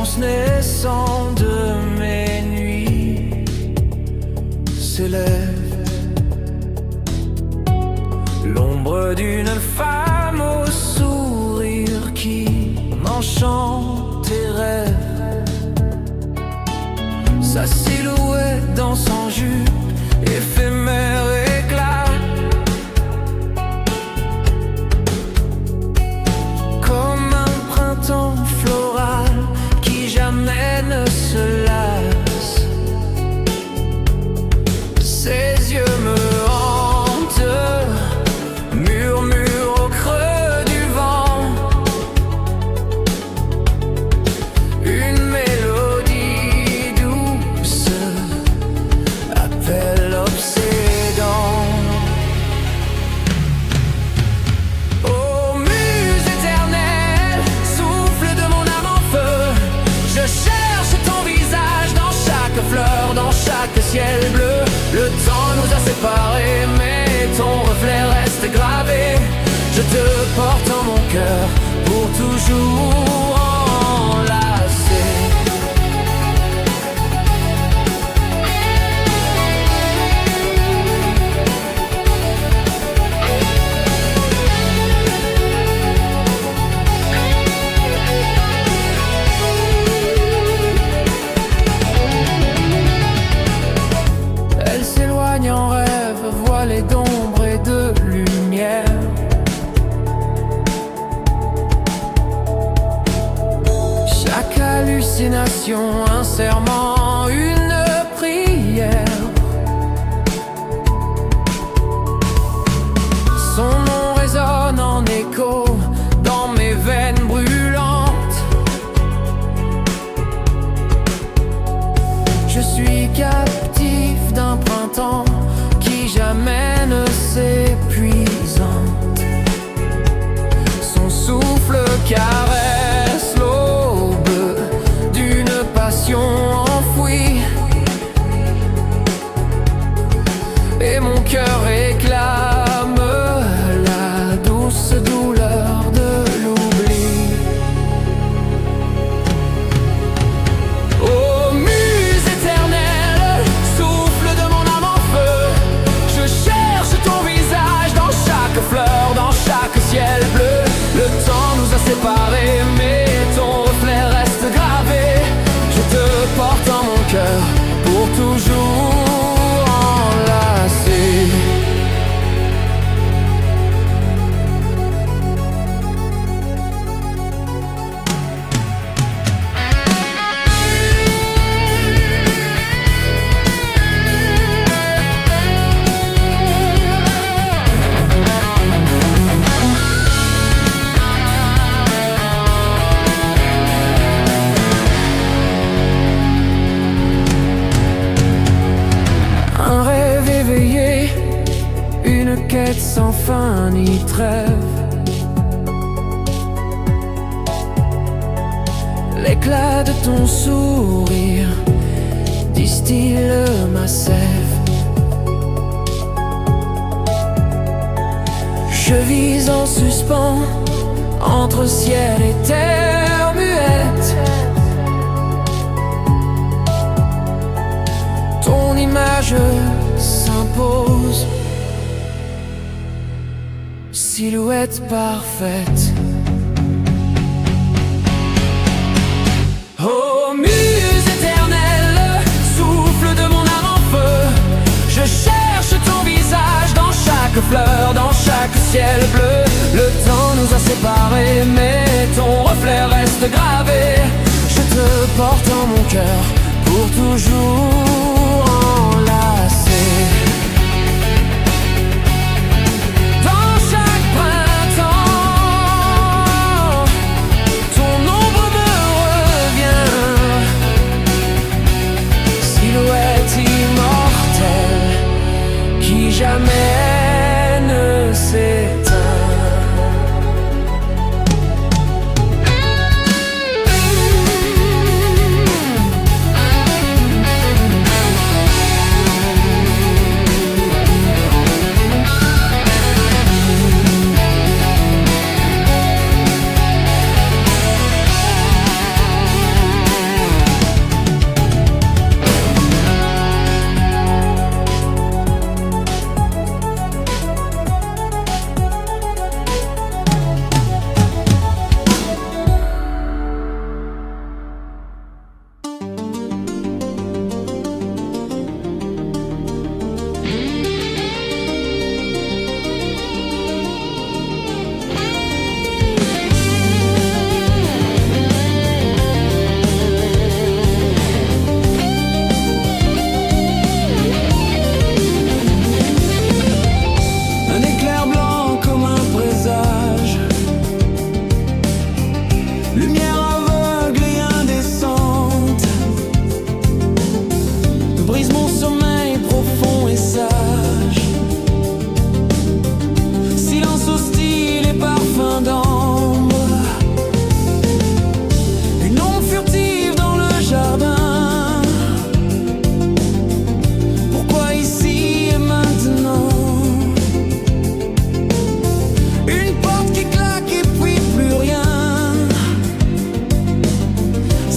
silence naissant de mes nuits s'élève. L'ombre d'une femme au sourire qui m'enchante et rêve. Sa silhouette dans son jupe, éphémère éclat. Comme un printemps floral qui jamais ne se lasse. Ses yeux me hantent, murmurent au creux du vent. Une mélodie douce appelle obsédant. Ô muse éternelle, souffle de mon âme en feu, je cherche ton visage dans chaque fleur, dans chaque ciel bleu. Le temps nous a séparés, mais ton reflet reste gravé. Je te porte en mon cœur pour toujours enlacé. Elle s'éloigne en rêve, voilée d'ombre et de lumière. Chaque hallucination, un serment, une prière. Son nom résonne en écho dans mes veines brûlantes. Je suis captif d'un printemps qui jamais ne s'épuisant. Son souffle caresse l'aube d'une passion enfouie. Et mon cœur réclame la douce douleur de l'oubli. Ô muse éternelle, souffle de mon âme en feu, je cherche ton visage dans chaque fleur, dans chaque ciel bleu. Le temps nous a séparés, mais ton reflet reste gravé. Je te porte en mon cœur pour toujours enlacé. Un rêve éveillé, une quête sans fin ni trêve. L'éclat de ton sourire distille ma sève. Je vis en suspens entre ciel et terre muette. Ton image s'impose, silhouette parfaite. Ô muse éternelle, souffle de mon âme en feu, je cherche ton visage dans chaque fleur, dans chaque ciel bleu. Le temps nous a séparés, mais ton reflet reste gravé. Je te porte en mon cœur pour toujours enlacé. Dans chaque printemps, ton ombre me revient, silhouette immortelle qui jamais ne s'éteint.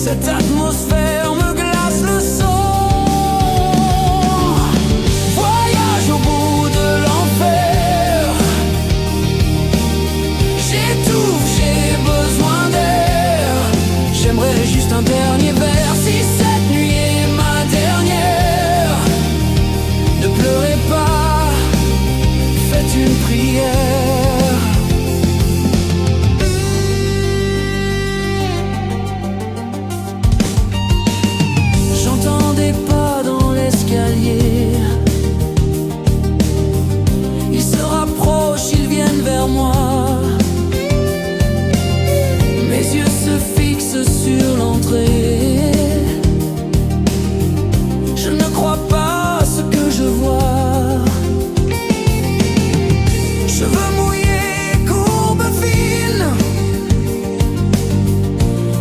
Cette atmosphère me glace le sang. Voyage au bout de l'enfer. J'étouffe, j'ai besoin d'air. J'aimerais juste un dernier verre. Si cette nuit est ma dernière, ne pleurez pas, faites une prière. J'entends des pas dans l'escalier. Ils se rapprochent, ils viennent vers moi. Mes yeux se fixent sur l'entrée. Je ne crois pas à ce que je vois. Cheveux mouillés, courbes fines,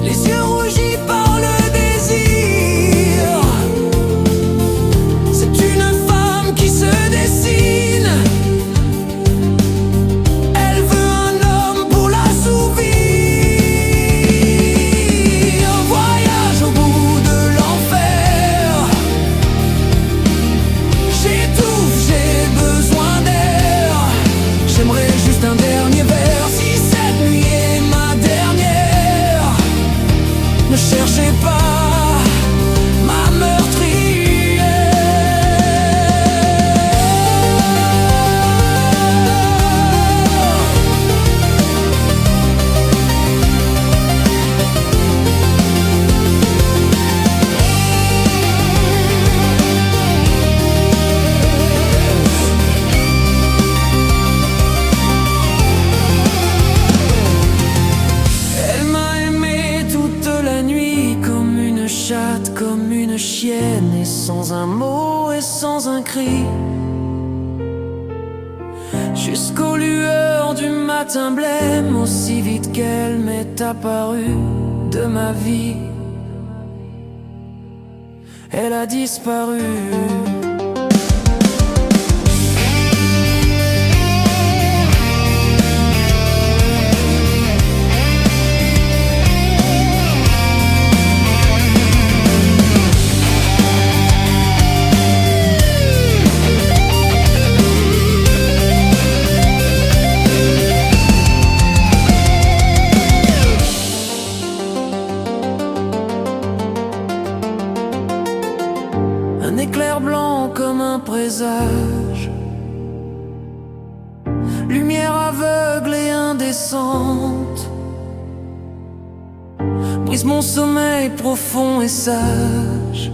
les yeux rougis par le désir. C'est une femme qui se dessine. Elle veut un homme pour l'assouvir. Voyage au bout de l'enfer. J'étouffe, j'ai besoin d'air. J'aimerais juste un dernier verre. Si cette nuit est ma dernière, ne cherchez pas ma meurtrière. Elle m'a aimé toute la nuit, comme une chatte, comme une chienne, et sans un mot et sans un cri. Jusqu'aux lueurs du matin blême, aussi vite qu'elle m'est apparue de ma vie, elle a disparu. Un éclair blanc comme un présage, lumière aveugle et indécente, brise mon sommeil profond et sage.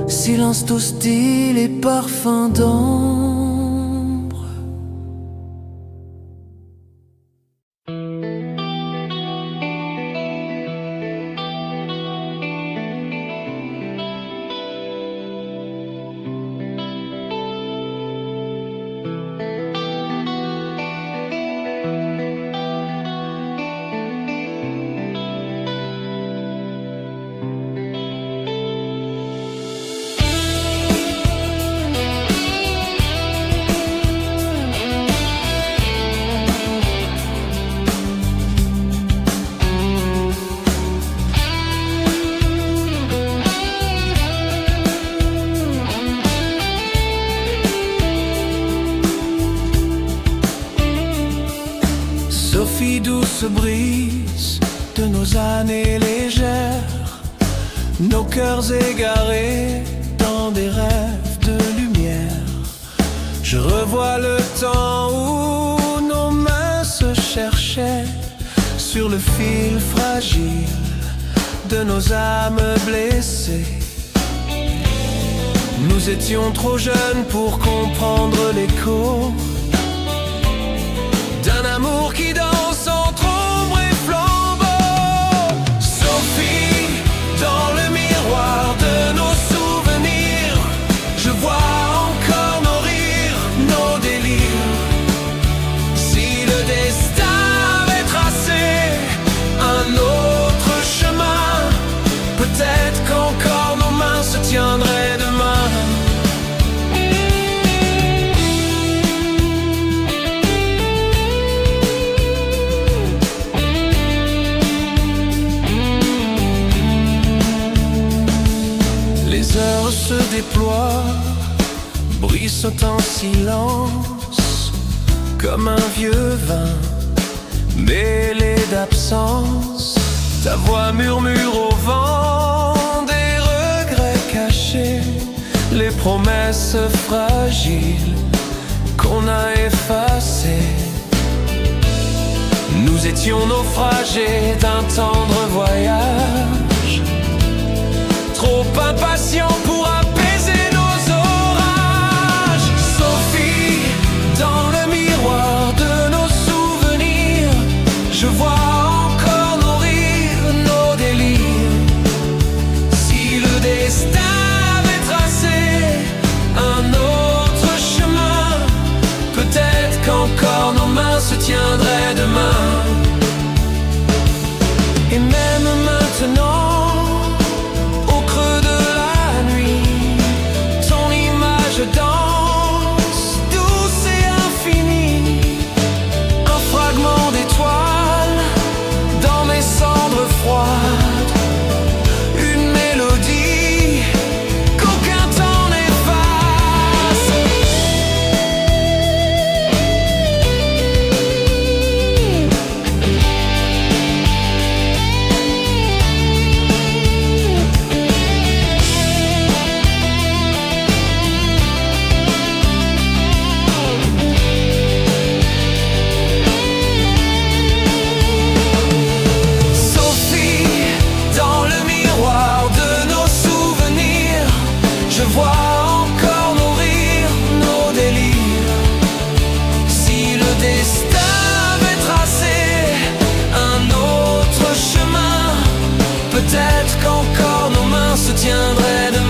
Silence hostile et parfum d'ambre. Sophie, douce brise de nos années légères, nos cœurs égarés dans des rêves de lumière. Je revois le temps où nos mains se cherchaient sur le fil fragile de nos âmes blessées. Nous étions trop jeunes pour comprendre l'écho d'un amour qui danse entre ombre et flambeau. Sophie, dans le miroir de nos souvenirs, je vois encore nos rires, nos délires. Si le destin avait tracé un autre chemin, peut-être qu'encore nos mains se tiendraient demain. fleurs se déploient, bruissent en silence, comme un vieux vin mêlé d'absence. Ta voix murmure au vent des regrets cachés, les promesses fragiles qu'on a effacées. Nous étions naufragés d'un tendre voyage, trop impatients pour apaiser nos orages. Sophie, dans le miroir de nos souvenirs, je vois encore nos rires, nos délires. Si le destin avait tracé un autre chemin, peut-être qu'encore nos mains se tiendraient demain. Et même maintenant, au creux de la nuit, ton image danse, douce et infinie. Un fragment d'étoile dans mes cendres froides, une mélodie qu'aucun temps n'efface. Je vois encore nos rires, nos délires. Si le destin avait tracé un autre chemin, peut-être qu'encore nos mains se tiendraient demain.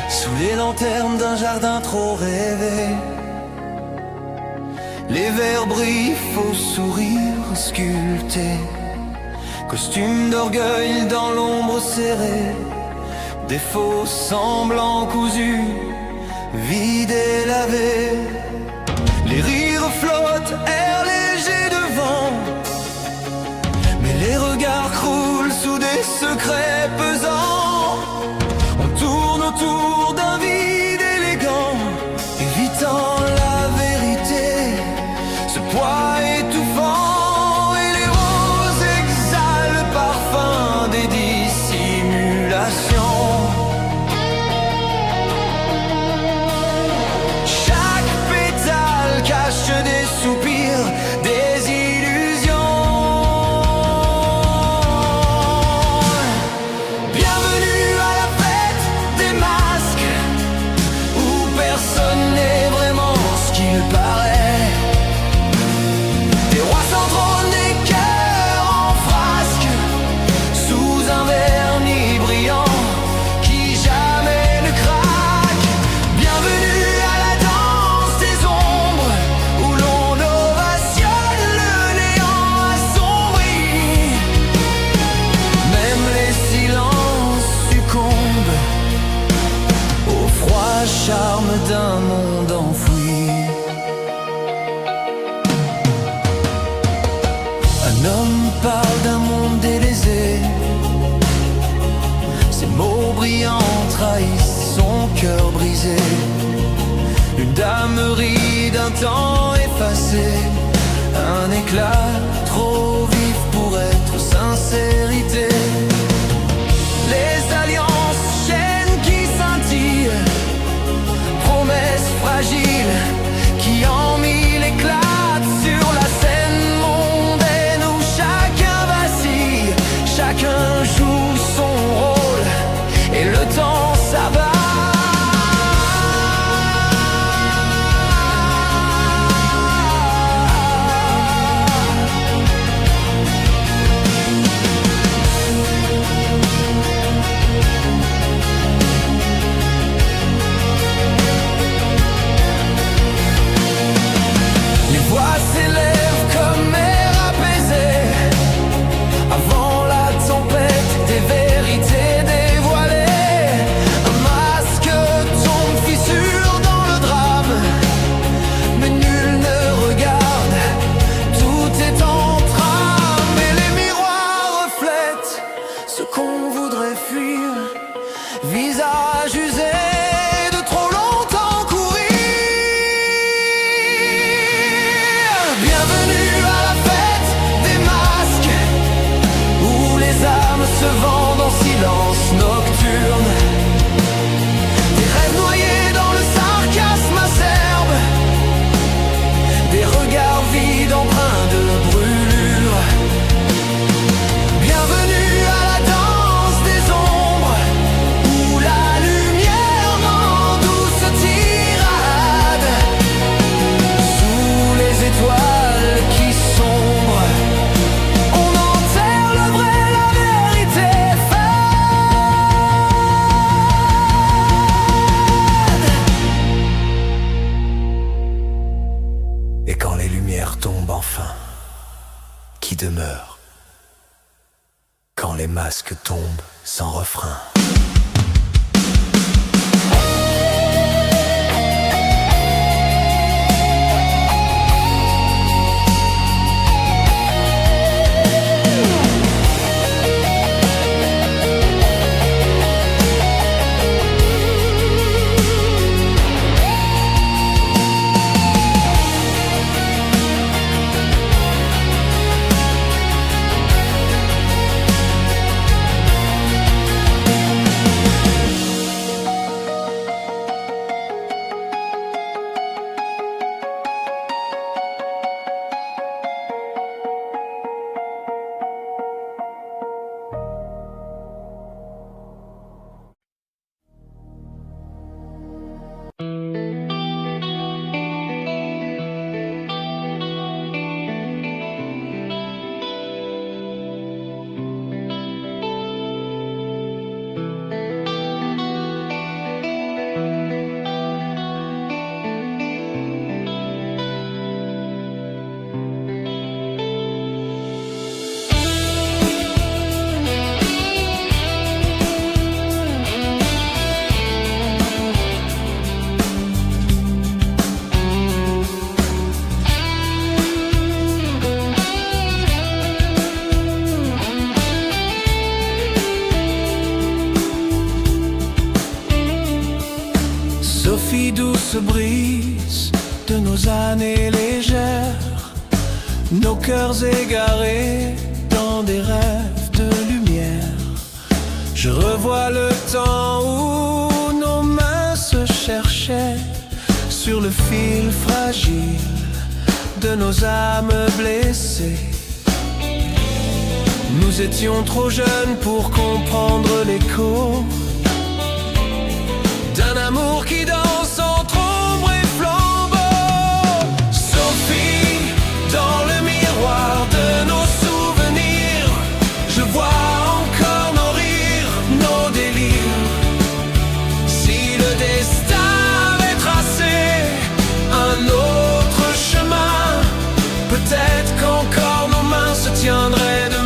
Sous les lanternes d'un jardin trop rêvé, les verres brillent, faux sourires sculptés, costume d'orgueil dans l'ombre serrée, des faux semblants cousus, vides et lavés. Les rires flottent, air léger devant, mais les regards croulent sous des secrets pesants. On tourne autour d'un vide élégant, évitant la vérité, ce poids étouffant. Et les roses exhalent le parfum des dissimulations. Chaque pétale cache d'un temps effacé, un éclat trop vif pour être sincérité. Les alliances, chaînes qui scintillent, promesses fragiles qui en mille éclatent sur la scène mondaine où chacun vacille, chacun joue son rôle et le temps s'abat. Visage usé de trop longtemps courir. Bienvenue à la fête des masques, où les âmes se vendent en silence nocturne. Des rêves noyés dans le sarcasme acerbe, des regards vides empreints de brûlure. Bienvenue à la danse des ombres, et quand les lumières tombent enfin, qui demeure? Quand les masques tombent sans refrain. Sophie, douce brise de nos années légères, nos cœurs égarés dans des rêves de lumière. Je revois le temps où nos mains se cherchaient sur le fil fragile de nos âmes blessées. Nous étions trop jeunes pour comprendre l'écho d'un amour qui danse entre ombre et flambeau. Sophie, dans le miroir de nos souvenirs, je vois encore nos rires, nos délires. Si le destin avait tracé un autre chemin, peut-être qu'encore nos mains se tiendraient demain.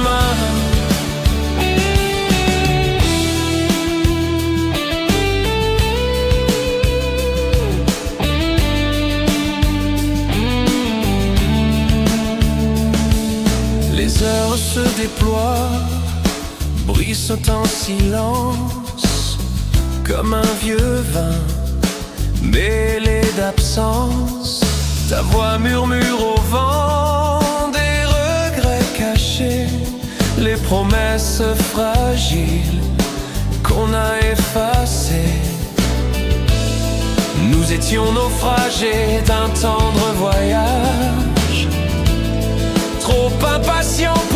Les heures se déploient, bruissent en silence, comme un vieux vin mêlé d'absence. Ta voix murmure au vent des regrets cachés, les promesses fragiles qu'on a effacées. Nous étions naufragés d'un tendre voyage, trop impatients